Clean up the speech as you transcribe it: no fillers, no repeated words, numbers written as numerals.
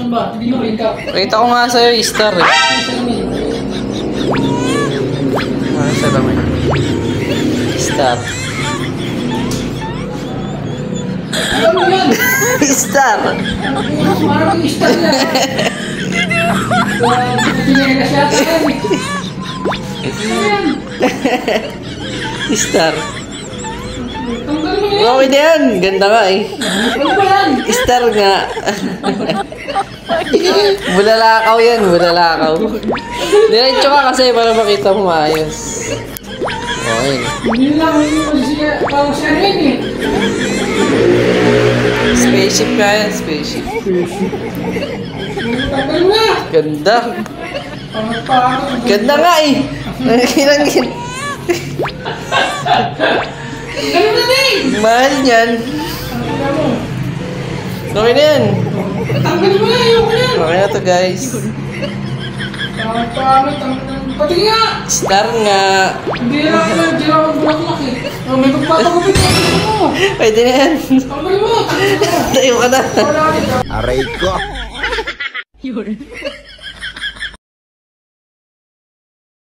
Saan ba? Hindi mo rin ka. Kita ko nga sa'yo, star eh. Sa naman. Star. Alam mo yan! Star! Parang star yan. Pinagas yata yan. Star. Tanggal mo yan. Okay na yan. Ganda nga eh. Ano ba yan? Star nga. Bulalakaw yan, bulalakaw. Diretso ka kasi para makita mo maayos. Okay. Hindi lang, parang si ano yun eh. Spaceship nga yan, spaceship. Tanggal mo na. Ganda. Pangit. Ganda nga eh. Nakikilangin. Tanggal mo na din. Mahal niyan. Tanggal mo. Okay na yan. Tanggal mo na, ayoko yan. Okay na to guys. Pangit. Pati nga. Star nga. Hindi na ako bulaklak eh. May pagpapagupit mo. Pwede na yan. Tanggal mo. Tayo ka na. Wala ka. Aray ko.